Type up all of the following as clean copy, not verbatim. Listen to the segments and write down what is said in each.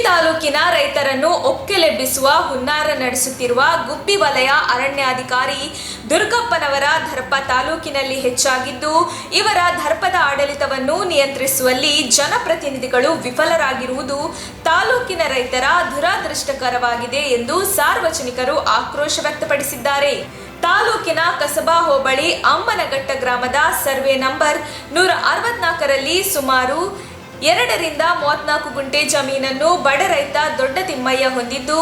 ತಾಲೂಕಿನ ರೈತರನ್ನು ಒಕ್ಕೆಲೆಬ್ಬಿಸುವ ಹುನ್ನಾರ ನಡೆಸುತ್ತಿರುವ ಗುಬ್ಬಿ ವಲಯ ಅರಣ್ಯಾಧಿಕಾರಿ ದುರ್ಗಪ್ಪನವರ ದರ್ಪ ತಾಲೂಕಿನಲ್ಲಿ ಹೆಚ್ಚಾಗಿದ್ದು, ಇವರ ದರ್ಪದ ಆಡಳಿತವನ್ನು ನಿಯಂತ್ರಿಸುವಲ್ಲಿ ಜನಪ್ರತಿನಿಧಿಗಳು ವಿಫಲರಾಗಿರುವುದು ತಾಲೂಕಿನ ರೈತರ ದುರದೃಷ್ಟಕರವಾಗಿದೆ ಎಂದು ಸಾರ್ವಜನಿಕರು ಆಕ್ರೋಶ ವ್ಯಕ್ತಪಡಿಸಿದ್ದಾರೆ. ತಾಲೂಕಿನ ಕಸಬಾ ಹೋಬಳಿ ಅಮ್ಮನಘಟ್ಟ ಗ್ರಾಮದ ಸರ್ವೆ ನಂಬರ್ 164ರಲ್ಲಿ ಸುಮಾರು 2 ರಿಂದ 34 ಗುಂಟೆ ಜಮೀನನ್ನು ಬಡ ರೈತ ದೊಡ್ಡ ತಿಮ್ಮಯ್ಯ ಹೊಂದಿದ್ದು,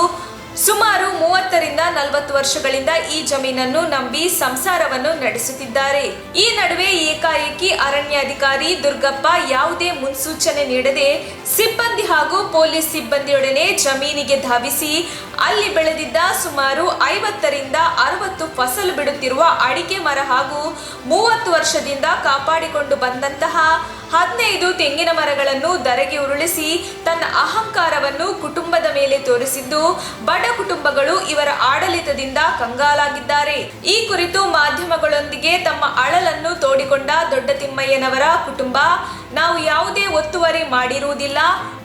ಸುಮಾರು 30 ರಿಂದ 40 ವರ್ಷಗಳಿಂದ ಈ ಜಮೀನನ್ನು ನಂಬಿ ಸಂಸಾರವನ್ನು ನಡೆಸುತ್ತಿದ್ದಾರೆ. ಈ ನಡುವೆ ಏಕಾಏಕಿ ಅರಣ್ಯಾಧಿಕಾರಿ ದುರ್ಗಪ್ಪ ಯಾವುದೇ ಮುನ್ಸೂಚನೆ ನೀಡದೆ ಸಿಬ್ಬಂದಿ ಹಾಗೂ ಪೊಲೀಸ್ ಸಿಬ್ಬಂದಿಯೊಡನೆ ಜಮೀನಿಗೆ ಧಾವಿಸಿ ಅಲ್ಲಿ ಬೆಳೆದಿದ್ದ ಸುಮಾರು 50 ರಿಂದ 60 ಫಸಲು ಬಿಡುತ್ತಿರುವ ಅಡಿಕೆ ಮರ ಹಾಗೂ 30 ವರ್ಷದಿಂದ ಕಾಪಾಡಿಕೊಂಡು ಬಂದಂತಹ 15 ತೆಂಗಿನ ಮರಗಳನ್ನು ಧರೆಗೆ ಉರುಳಿಸಿ ತನ್ನ ಅಹಂಕಾರವನ್ನು ಕುಟುಂಬದ ಮೇಲೆ ತೋರಿಸಿದ್ದು, ಬಡ ಕುಟುಂಬಗಳು ಇವರ ಆಡಳಿತದಿಂದ ಕಂಗಾಲಾಗಿದ್ದಾರೆ. ಈ ಕುರಿತು ಮಾಧ್ಯಮಗಳೊಂದಿಗೆ ತಮ್ಮ ಅಳಲನ್ನು ತೋಡಿಕೊಂಡ ದೊಡ್ಡ ತಿಮ್ಮಯ್ಯನವರ ಕುಟುಂಬ, ನಾವು ಯಾವುದೇ ಒತ್ತುವರಿ ಮಾಡಿರುವುದಿಲ್ಲ.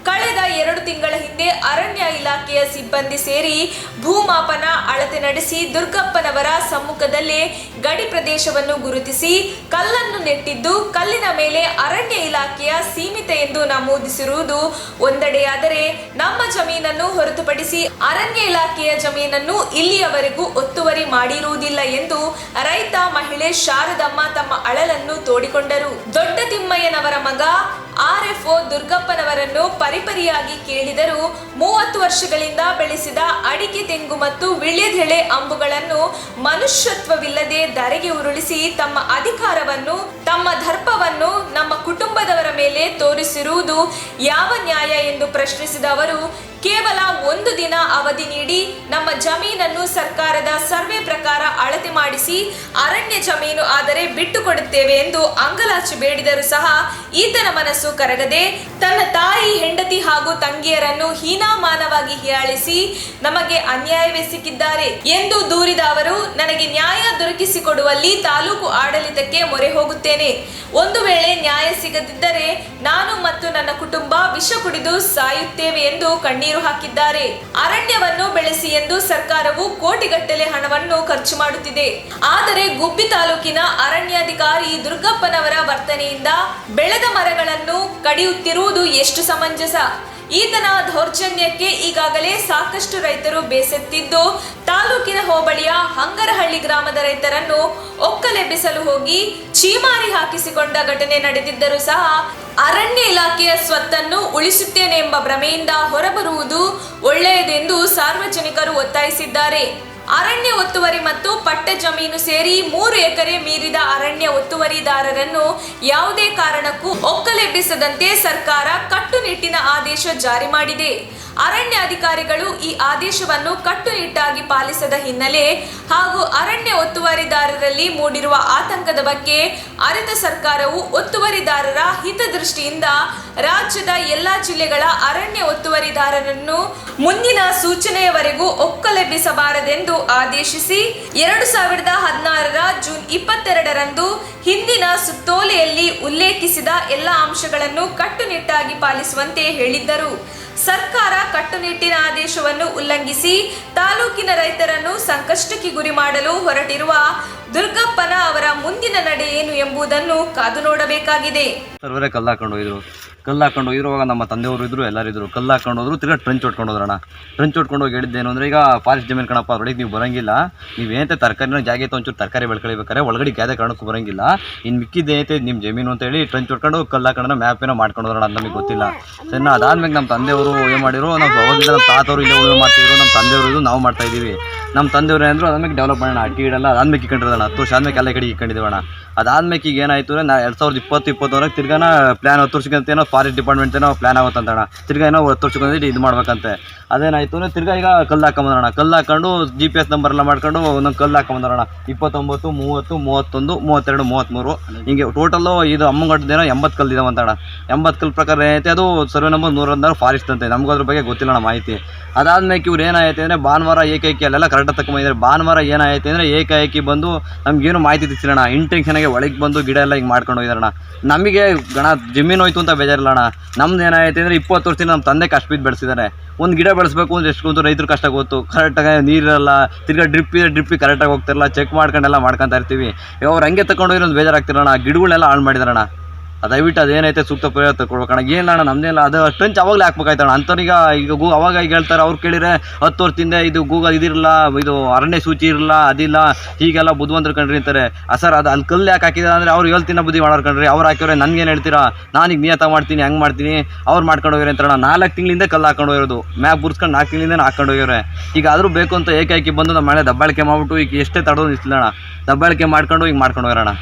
ಕಳೆದ 2 ತಿಂಗಳ ಹಿಂದೆ ಅರಣ್ಯ ಇಲಾಖೆಯ ಸಿಬ್ಬಂದಿ ಸೇರಿ ಭೂಮಾಪನ ಅಳತೆ ನಡೆಸಿ ದುರ್ಗಪ್ಪನವರ ಸಮ್ಮುಖದಲ್ಲೇ ಗಡಿ ಪ್ರದೇಶವನ್ನು ಗುರುತಿಸಿ ಕಲ್ಲನ್ನು ನೆಟ್ಟಿದ್ದು, ಕಲ್ಲಿನ ಮೇಲೆ ಅರಣ್ಯ ಇಲಾಖೆಯ ಸೀಮಿತ ಎಂದು ನಮೂದಿಸಿರುವುದು ಒಂದೆಡೆಯಾದರೆ, ನಮ್ಮ ಜಮೀನನ್ನು ಹೊರತುಪಡಿಸಿ ಅರಣ್ಯ ಇಲಾಖೆಯ ಜಮೀನನ್ನು ಇಲ್ಲಿಯವರೆಗೂ ಒತ್ತುವರಿ ಮಾಡಿರುವುದಿಲ್ಲ ಎಂದು ರೈತ ಮಹಿಳೆ ಶಾರದಮ್ಮ ತಮ್ಮ ಅಳಲನ್ನು ತೋಡಿಕೊಂಡರು. ದೊಡ್ಡ ತಿಮ್ಮಯ್ಯನವರ ಮಗ RFO ದುರ್ಗಪ್ಪನವರನ್ನು ಪರಿಪರಿಯಾಗಿ ಕೇಳಿದರು. 30 ವರ್ಷಗಳಿಂದ ಬೆಳೆಸಿದ ಅಡಿಕೆ, ತೆಂಗು ಮತ್ತು ವಿಳ್ಯದೆಲೆ ಅಂಬುಗಳನ್ನು ಮನುಷ್ಯತ್ವವಿಲ್ಲದೆ ಧರೆಗೆ ಉರುಳಿಸಿ ತಮ್ಮ ಅಧಿಕಾರವನ್ನು, ತಮ್ಮ ದರ್ಪವನ್ನು ನಮ್ಮ ಕುಟುಂಬದವರ ಮೇಲೆ ತೋರಿಸಿರುವುದು ಯಾವ ನ್ಯಾಯ ಎಂದು ಪ್ರಶ್ನಿಸಿದ ಅವರು, ಕೇವಲ 1 ದಿನ ಅವಧಿ ನೀಡಿ ನಮ್ಮ ಜಮೀನನ್ನು ಸರ್ಕಾರದ ಸರ್ವೆ ಪ್ರಕಾರ ಅಳತೆ ಮಾಡಿಸಿ ಅರಣ್ಯ ಜಮೀನು ಆದರೆ ಬಿಟ್ಟು ಕೊಡುತ್ತೇವೆ ಎಂದು ಅಂಗಲಾಚಿ ಬೇಡಿದರೂ ಸಹ ಈತನ ಮನಸ್ಸು ಕರಗದೆ ತನ್ನ ತಾಯಿ, ಹೆಂಡತಿ ಹಾಗೂ ತಂಗಿಯರನ್ನು ಹೀನಾಮಾನವಾಗಿ ಹೀಯಾಳಿಸಿ ನಮಗೆ ಅನ್ಯಾಯವೆಸಗಿದ್ದಾರೆ ಎಂದು ದೂರಿದ ಅವರು, ನನಗೆ ನ್ಯಾಯ ದೊರಕಿಸಿಕೊಡುವಲ್ಲಿ ತಾಲೂಕು ಆಡಳಿತಕ್ಕೆ ಮೊರೆ ಹೋಗುತ್ತೇನೆ. ಒಂದು ವೇಳೆ ನ್ಯಾಯ ಸಿಗದಿದ್ದರೆ ನಾನು ಮತ್ತು ನನ್ನ ಕುಟುಂಬ ವಿಷ ಕುಡಿದು ಸಾಯುತ್ತೇವೆ ಎಂದು ಕಣ್ಣೀರು ಹಾಕಿದ್ದಾರೆ. ಅರಣ್ಯವನ್ನು ಬೆಳೆಸಿ ಎಂದು ಸರ್ಕಾರವು ಕೋಟಿಗಟ್ಟಲೆ ಹಣವನ್ನು ಖರ್ಚು ಮಾಡುತ್ತಿದೆ. ಆದರೆ ಗುಬ್ಬಿ ತಾಲೂಕಿನ ಅರಣ್ಯಾಧಿಕಾರಿ ದುರ್ಗಪ್ಪನವರ ವರ್ತನೆಯಿಂದ ಬೆಳೆದ ಮರಗಳನ್ನು ಕಡಿಯುತ್ತಿರುವುದು ಎಷ್ಟು ಸಮಂಜಸ? ಈತನ ದೌರ್ಜನ್ಯಕ್ಕೆ ಈಗಾಗಲೇ ಸಾಕಷ್ಟು ರೈತರು ಬೇಸತ್ತಿದ್ದು, ತಾಲೂಕಿನ ಹೋಬಳಿಯ ಹಂಗರಹಳ್ಳಿ ಗ್ರಾಮದ ರೈತರನ್ನು ಒಕ್ಕಲೆಬ್ಬಿಸಲು ಹೋಗಿ ಚೀಮಾರಿ ಹಾಕಿಸಿಕೊಂಡ ಘಟನೆ ನಡೆದಿದ್ದರೂ ಸಹ ಅರಣ್ಯ ಇಲಾಖೆಯ ಸ್ವತ್ತನ್ನು ಉಳಿಸುತ್ತೇನೆ ಎಂಬ ಭ್ರಮೆಯಿಂದ ಹೊರಬರುವುದು ಒಳ್ಳೆಯದೆಂದು ಸಾರ್ವಜನಿಕರು ಒತ್ತಾಯಿಸಿದ್ದಾರೆ. ಅರಣ್ಯ ಒತ್ತುವರಿ ಮತ್ತು ಪಟ್ಟ ಜಮೀನು ಸೇರಿ 3 ಎಕರೆ ಮೀರಿದ ಅರಣ್ಯ ಒತ್ತುವರಿದಾರರನ್ನು ಯಾವುದೇ ಕಾರಣಕ್ಕೂ ಒಕ್ಕಲೆಬ್ಬಿಸದಂತೆ ಸರ್ಕಾರ ಕಟ್ಟುನಿಟ್ಟಿನ ಆದೇಶ ಜಾರಿ ಮಾಡಿದೆ. ಅರಣ್ಯ ಅಧಿಕಾರಿಗಳು ಈ ಆದೇಶವನ್ನು ಕಟ್ಟುನಿಟ್ಟಾಗಿ ಪಾಲಿಸದ ಹಿನ್ನೆಲೆ ಹಾಗೂ ಅರಣ್ಯ ಒತ್ತುವರಿದಾರರಲ್ಲಿ ಮೂಡಿರುವ ಆತಂಕದ ಬಗ್ಗೆ ಅರಿತ ಸರ್ಕಾರವು ಒತ್ತುವರಿದಾರರ ಹಿತದೃಷ್ಟಿಯಿಂದ ರಾಜ್ಯದ ಎಲ್ಲಾ ಜಿಲ್ಲೆಗಳ ಅರಣ್ಯ ಒತ್ತುವರಿದಾರರನ್ನು ಮುಂದಿನ ಸೂಚನೆಯವರೆಗೂ ಒಕ್ಕಲೆಬ್ಬಿಸಬಾರದೆಂದು ಆದೇಶಿಸಿ 2016ರ ಜೂನ್ 22ರಂದು ಹಿಂದಿನ ಸುತ್ತೋಲೆಯಲ್ಲಿ ಉಲ್ಲೇಖಿಸಿದ ಎಲ್ಲ ಅಂಶಗಳನ್ನು ಕಟ್ಟುನಿಟ್ಟಾಗಿ ಪಾಲಿಸುವಂತೆ ಹೇಳಿದ್ದರು. ಸರ್ಕಾರ ಕಟ್ಟುನಿಟ್ಟಿನ ಆದೇಶವನ್ನು ಉಲ್ಲಂಘಿಸಿ ತಾಲೂಕಿನ ರೈತರನ್ನು ಸಂಕಷ್ಟಕ್ಕೆ ಗುರಿ ಮಾಡಲು ಹೊರಟಿರುವ ದುರ್ಗಪ್ಪನ ಅವರ ಮುಂದಿನ ನಡೆ ಏನು ಎಂಬುದನ್ನು ಕಾದು ನೋಡಬೇಕಾಗಿದೆ. ಸರ್ವರೇ ಕಲ್ಲು ಹಾಕೊಂಡು ಹೋಗಿರುವಾಗ ನಮ್ಮ ತಂದೆಯವರು ಇದ್ರು, ಎಲ್ಲರಿದ್ರು. ಕಲ್ಲು ಹಾಕೊಂಡು ಹೋದ್ರು, ತಿರ್ಗಾ ಟ್ರೆಂಚ್ ಹೊಡ್ಕೊಂಡು ಹೋದ್ರಣ್ಣ. ಟ್ರೆಂಚ್ ಹೊಡ್ಕೊಂಡು ಹೋಗಿ ಹೇಳಿದ್ದೇನು ಅಂದರೆ, ಈಗ ಫಾರೆಸ್ಟ್ ಜಮೀನು ಕಣಪ್ಪ, ಅದ್ರೊಳಗೆ ನೀವು ಬರೋಂಗಿಲ್ಲ. ನೀವೇನಂತೆ ತರಕಾರಿನ ಜಾಗ ಐತೆ ಒಂಚೂರು ತರಕಾರಿ ಬೆಳ್ಕೊಳ್ಬೇಕಾರೆ ಒಳಗಡೆ ಯಾವುದೇ ಕಾರಣಕ್ಕೂ ಬರೋಂಗಿಲ್ಲ. ಇನ್ನು ಮಿಕ್ಕಿದ್ದೇನೈತೆ ನಿಮ್ಮ ಜಮೀನು ಅಂತೇಳಿ ಟ್ರೆಂಚ್ ಹೊಡ್ಕೊಂಡು ಕಲ್ಲು ಹಾಕೊಂಡು ಮ್ಯಾಪೇನೋ ಮಾಡ್ಕೊಂಡು ಹೋದ್ರಣ್ಣ. ನಮಗೆ ಗೊತ್ತಿಲ್ಲ. ಸರಿ, ಅದಾದ್ಮೇಲೆ ನಮ್ಮ ತಂದೆಯವರು ಏನು ಮಾಡಿದ್ರು, ನಾವು ಅವಾಗಿಂದ ನಮ್ಮ ತಾತವರು ಇಲ್ಲೇ ಉಳುಮೆ ಮಾಡ್ತಿದ್ರು, ನಮ್ಮ ತಂದೆಯವರು ಇದು ನಾವು ಮಾಡ್ತಾ ಇದ್ದೀವಿ. ನಮ್ಮ ತಂದೆಯವರು ಏನಂದ್ರು, ಅದಾದ್ಮೇಲೆ ಡೆವಲಪ್ ಮಾಡೋಣ, ಅಟ್ಟಿ ಇಡಲ್ಲ, ಅದಾದ್ಮೇಲೆ ಇಕ್ಕೊಂಡಿರೋಣ. 10 ವರ್ಷ ಆದ್ಮೇಲೆ ಎಲ್ಲ ಕಡೆ ಇಕ್ಕೊಂಡಿದ್ದೀವಣ್ಣ. ಅದಾದ್ಮೇಲೆ ಈಗ ಏನಾಯ್ತು ಅಂದರೆ, 2020-21 ತಿರ್ಗಾನ ಪ್ಲಾನ್ 10 ವರ್ಷಕ್ಕಂತ ಏನೋ ಫಾರೆಸ್ಟ್ ಡಿಪಾರ್ಟ್ಮೆಂಟ್ ಏನೋ ಪ್ಲಾನ್ ಆಗುತ್ತಂತಣ್ಣ. ತಿರ್ಗಾ ಏನೋ 10 ವರ್ಷಕ್ಕೆ ಇದು ಮಾಡ್ಬೇಕಂತೆ. ಅದೇನಾಯ್ತು ಅಂದರೆ ತಿರ್ಗಾ ಈಗ ಕಲ್ಲು ಹಾಕೊಂಬಂದ್ರಣ. ಕಲ್ಲು ಹಾಕೊಂಡು GPS ನಂಬರ್ ಎಲ್ಲ ಮಾಡ್ಕೊಂಡು ಒಂದೊಂದು ಕಲ್ಲು ಹಾಕೊಂಬಂದ್ರಣ. 29, 30, 31, 32, 33 ಹಿಂಗೆ ಟೋಟಲ್ಲು ಇದು ಅಮ್ಮಂಗಟ್ಟದೇನೋ 80 ಕಲ್ಲು ಇದಾವಂತಣ್ಣ. 80 ಕಲ್ಲು ಪ್ರಕಾರ ಏನೈತೆ ಅದು ಸರ್ವೆ ನಂಬರ್ 116 ಫಾರೆಸ್ಟ್ ಅಂತೆ. ನಮಗೂ ಅದ್ರ ಬಗ್ಗೆ ಗೊತ್ತಿಲ್ಲ ಮಾಹಿತಿ. ಅದಾದ್ಮೇಲೆ ಇವ್ರು ಏನಾಯ್ತು ಅಂದರೆ ಭಾನುವಾರ ಏಕೈಕಿ ಅಲ್ಲೆಲ್ಲ ಕರೆಕ್ಟಾಗಿ ತಗೊಂಡಿದ್ದಾರೆ. ಭಾನುವಾರ ಏನಾಯ್ತು ಅಂದರೆ ಏಕಾಏಕಿ ಬಂದು ನಮಗೇನು ಮಾಹಿತಿ ತಿಳ್ಸಿಲ್ಲಣ್ಣ. ಇಂಟೆನ್ಷನಾಗೆ ಒಳಗೆ ಬಂದು ಗಿಡ ಎಲ್ಲ ಹಿಂಗೆ ಮಾಡ್ಕೊಂಡು ಹೋಗಿದಾರಣ್ಣ. ನಮಗೆ ಜಮೀನು ಹೋಯ್ತು ಅಂತ ಬೇಜಾರಿಲ್ಲ ಅಣ್ಣ. ನಮ್ದು ಏನಾಯ್ತು ಅಂದರೆ 20 ವರ್ಷದಿಂದ ನಮ್ಮ ತಂದೆ ಕಷ್ಟ ಬಿದ್ದು ಬೆಳೆಸಿದ್ದಾರೆ. ಒಂದು ಗಿಡ ಬೆಳೆಸ್ಬೇಕು ಅಂದ್ರೆ ಎಷ್ಟು ಗೊತ್ತು, ರೈತರು ಕಷ್ಟ ಗೊತ್ತು. ಕರೆಕ್ಟಾಗಿ ನೀರಿರಲ್ಲ, ತಿರ್ಗಾ ಡ್ರಿಪ್ಪಿಗೆ ಕರೆಕ್ಟಾಗಿ ಹೋಗ್ತಿರಲ್ಲ, ಚೆಕ್ ಮಾಡ್ಕೊಂಡೆಲ್ಲ ಮಾಡ್ಕೊತಾ ಇರ್ತೀವಿ. ಅವ್ರು ಹಂಗೆ ತಗೊಂಡೋಗಿ ಒಂದು ಬೇಜಾರಾಗ್ತಿರಣ್ಣ. ಗಿಡಗಳೆಲ್ಲ ಹಾಳು ಮಾಡಿದಾರಣ್ಣ. ದಯವಿಟ್ಟು ಅದೇನೈತೆ ಸೂಕ್ತ ಪರಿಹಾರ ತಗೊಳ್ಬೇಕಣ್ಣ. ಏನಣ್ಣ ನಮ್ದೇನಿಲ್ಲ, ಅದು ಟ್ರೆಂಚ್ ಅವಾಗಲೇ ಹಾಕ್ಬೇಕಾಯ್ತಣ್ಣ. ಅಂಥವ್ರಿಗೆ ಈಗ ಅವಾಗ ಈಗ ಹೇಳ್ತಾರೆ, ಅವ್ರು ಕೇಳಿದ್ರೆ 10 ವರ್ಷದಿಂದ ಇದು ಗೂಗಲ್ ಇದಿರಲ್ಲ, ಇದು ಅರಣ್ಯ ಸೂಚಿ ಇರಲ್ಲ, ಅದಿಲ್ಲ, ಹೀಗೆಲ್ಲ ಬುದ್ಧಿವಂತರು ಕಂಡ್ರಿ ಅಂತಾರೆ. ಸರ್ ಅದು ಅಲ್ಲಿ ಕಲ್ಲು ಯಾಕೆ ಹಾಕಿದ ಅಂದರೆ ಅವ್ರು ಹೇಳ್ತೀನಿ ಬುದ್ಧಿ ಮಾಡೋರು ಕಂಡ್ರಿ. ಅವ್ರು ಹಾಕಿದ್ರೆ ನನಗೇನು ಹೇಳ್ತೀರಾ, ನಾನೀಗ ನಿಯತ ಮಾಡ್ತೀನಿ, ಹಂಗೆ ಮಾಡ್ತೀನಿ, ಅವ್ರು ಮಾಡ್ಕೊಂಡು ಹೋಗಿರೋ ಅಂತಾರಣ್ಣ. 4 ತಿಂಗಳಿಂದ ಕಲ್ಲು ಹಾಕೊಂಡು ಹೋಗಿರೋದು, ಮ್ಯಾಪ್ ಬುರ್ಸ್ಕೊಂಡು 4 ತಿಂಗಳಿಂದ ಹಾಕೊಂಡು ಹೋಗಿವ್ರೆ. ಈಗ ಆದರೂ ಬೇಕು ಅಂತ ಏಕಾಏಕಿ ಬಂದು ನಮ್ಮ ಮನೆ ದಬ್ಬಾಳಿಕೆ ಮಾಡ್ಬಿಟ್ಟು ಈಗ ಎಷ್ಟೇ ತಡೋದು ನಿಲ್ಸಿಲ್ಲಣ್ಣ, ದಬ್ಬಾಳಿಕೆ ಮಾಡ್ಕೊಂಡು ಈಗ ಮಾಡ್ಕೊಂಡು ಹೋಗಿರೋಣ.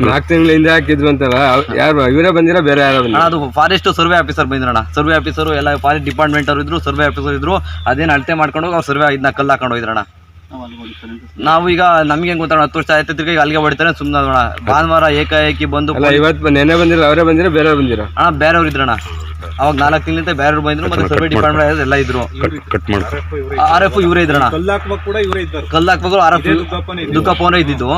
4 ತಿಂಗಳ ಹಿಂದೆ ಹಾಕಿದ್ರು ಅಂತಲ್ಲ, ಯಾರು ಇವರೇ ಬಂದಿರಾ ಬೇರೆ ಯಾರು ಬಂದಿರಾ? ಅದು ಫಾರೆಸ್ಟ್ ಸರ್ವೆ ಆಫೀಸರ್ ಬಂದಿರೋಣ. ಸರ್ವೆ ಆಫೀಸರು ಎಲ್ಲ ಫಾರೆಸ್ಟ್ ಡಿಪಾರ್ಟ್ಮೆಂಟ್ ಅವರು ಇದ್ರು, ಸರ್ವೆ ಆಫೀಸರ್ ಇದ್ರು. ಅದೇನು ಅಳತೆ ಮಾಡ್ಕೊಂಡು ಅವ್ರು ಸರ್ವೆ ಇದನ್ನ ಕಲ್ಲು ಹಾಕೊಂಡು ಹೋಗಿದ್ರಣ್ಣ. ನಾವು ಈಗ ನಮ್ಗೆ ಹೆಂಗ್ ಗೊತ್ತಾಣ, 10 ವರ್ಷ ಆಯ್ತು, ತಿರ್ಗಿ ಈಗ ಅಲ್ಲಿಗೆ ಹೊಡಿತಾರೆ ಸುಮ್ಮನೆ ಅಣ್ಣ. ಭಾನುವಾರ ಏಕಾಏಕಿ ಬಂದು ಇವತ್ತು ನೆನ್ನೆ ಬಂದಿರ, ಅವರೇ ಬಂದಿರಾ ಬೇರೆಯವ್ರು ಬಂದಿರಾ? ಅಣ್ಣ ಬೇರೆಯವ್ರು ಇದ್ರಣ್ಣ. ಅವಾಗ 4 ತಿಂಗಳಿಂದ ಬೇರೆಯವ್ರು ಬಂದ್ರು, ಮತ್ತೆ ಸರ್ವೆ ಡಿಪಾರ್ಟ್ಮೆಂಟ್ ಎಲ್ಲ ಇದ್ರು. RF ಇವರೇ ಇದ್ರಣ್ಣ. ಕಲ್ಲು ಹಾಕ್ಬೇಕು RF ದುಃಖಪ್ಪವರೇ ಇದ್ದಿದ್ದು.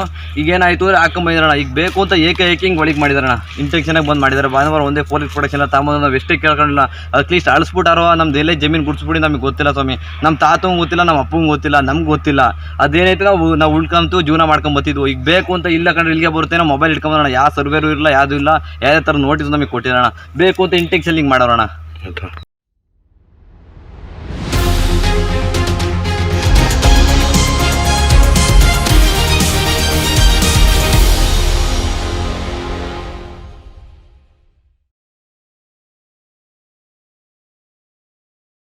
ಈಗ ಏನಾಯ್ತು ಅಂದ್ರೆ ಹಾಕೊಂಬಂದಿರಣ್ಣ. ಈಗ ಬೇಕು ಅಂತ ಏಕಾಏಕಿ ಹಿಂಗೆ ಒಳಗೆ ಮಾಡಿದಾರಣ್ಣ. ಇಂಟೆನ್ಷನಾಗಿ ಬಂದು ಮಾಡಿದ್ದಾರೆ. ಭಾನುವಾರ ಒಂದೇ ಪೊಲೀಸ್ ಪ್ರೊಟೆಕ್ಷನ್ ಎಲ್ಲ ತಗೊಂಡು ನಾವು ಎಷ್ಟೇ ಕೇಳ್ಕೊಂಡಿಲ್ಲ. ಅಟ್ಲೀಸ್ಟ್ ಅಳಿಸ್ಬಿಟ್ಟಾರೋ, ನಮ್ದು ಎಲ್ಲೇ ಜಮೀನು ಗುಡ್ಸ್ಬಿಡಿ, ನಮಗೆ ಗೊತ್ತಿಲ್ಲ ಸ್ವಾಮಿ. ನಮ್ಮ ತಾತಂಗೆ ಗೊತ್ತಿಲ್ಲ, ನಮ್ಮ ಅಪ್ಪಂಗೆ ಗೊತ್ತಿಲ್ಲ, ನಮ್ಗೆ ಗೊತ್ತಿಲ್ಲ. ಅದೇನೈತೆ ನಾವು ಉಳ್ಕೊಂತು ಜೀವನ ಮಾಡ್ಕೊಂಡ್ ಬರ್ತಿದ್ವು. ಈಗ ಬೇಕು ಅಂತ ಇಲ್ಲ ಕಂಡ್ರೆ ಇಲ್ಲಿಗೆ ಬರುತ್ತೆ, ನಾವು ಮೊಬೈಲ್ ಇಟ್ಕೊಂಬರೋಣ. ಯಾವ ಸರ್ವೇರು ಇಲ್ಲ, ಯಾವುದು ಇಲ್ಲ, ಯಾವುದೇ ಥರ ನೋಟಿಸ್ ನಮಗೆ ಕೊಟ್ಟಿರೋಣ. ಬೇಕು ಅಂತ ಇಂಟೆನ್ಷನ್ ಹಿಂಗೆ ಮಾಡೋಣ.